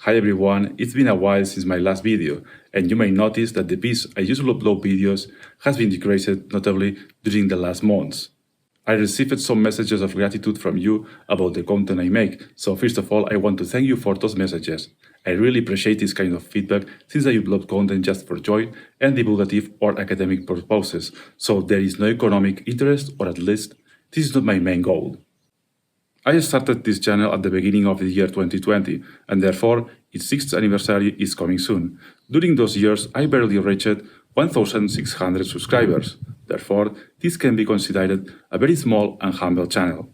Hi everyone, it's been a while since my last video, and you may notice that the pace I usually upload videos has been decreased notably during the last months. I received some messages of gratitude from you about the content I make, so first of all I want to thank you for those messages. I really appreciate this kind of feedback since I upload content just for joy and divulgative or academic purposes, so there is no economic interest, or at least this is not my main goal. I started this channel at the beginning of the year 2020, and therefore its 6th anniversary is coming soon. During those years, I barely reached 1,600 subscribers. Therefore, this can be considered a very small and humble channel.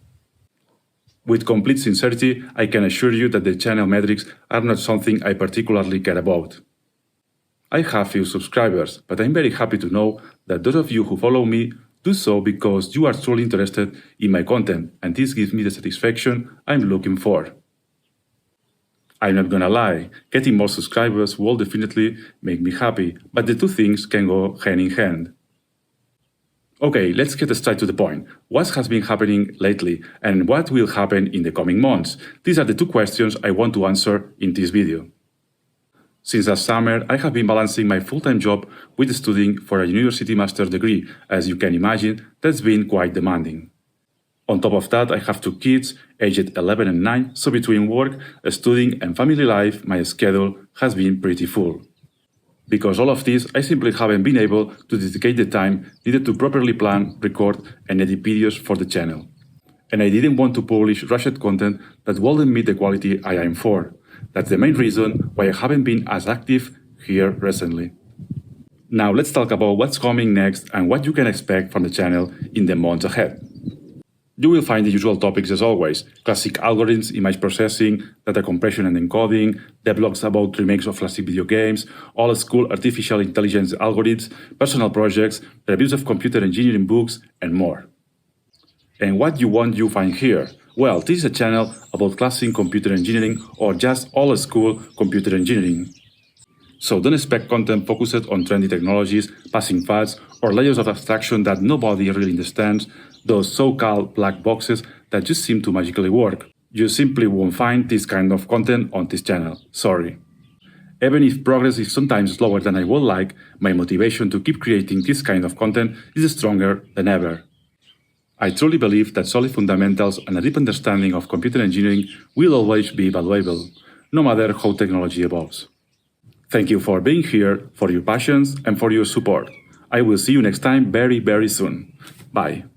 With complete sincerity, I can assure you that the channel metrics are not something I particularly care about. I have few subscribers, but I'm very happy to know that those of you who follow me do so because you are truly interested in my content, and this gives me the satisfaction I'm looking for. I'm not gonna lie, getting more subscribers will definitely make me happy, but the two things can go hand in hand. Okay, let's get straight to the point. What has been happening lately, and what will happen in the coming months? These are the two questions I want to answer in this video. Since last summer, I have been balancing my full-time job with studying for a university master's degree. As you can imagine, that's been quite demanding. On top of that, I have two kids, aged 11 and 9, so between work, studying and family life, my schedule has been pretty full. Because all of this, I simply haven't been able to dedicate the time needed to properly plan, record, and edit videos for the channel. And I didn't want to publish rushed content that wouldn't meet the quality I aim for. That's the main reason why I haven't been as active here recently. Now let's talk about what's coming next and what you can expect from the channel in the months ahead. You will find the usual topics as always: classic algorithms, image processing, data compression and encoding, devlogs about remakes of classic video games, old-school artificial intelligence algorithms, personal projects, reviews of computer engineering books, and more. And what you find here? Well, this is a channel about classic computer engineering or just old-school computer engineering. So don't expect content focused on trendy technologies, passing fads, or layers of abstraction that nobody really understands, those so-called black boxes that just seem to magically work. You simply won't find this kind of content on this channel, sorry. Even if progress is sometimes slower than I would like, my motivation to keep creating this kind of content is stronger than ever. I truly believe that solid fundamentals and a deep understanding of computer engineering will always be valuable, no matter how technology evolves. Thank you for being here, for your passions, and for your support. I will see you next time very soon. Bye.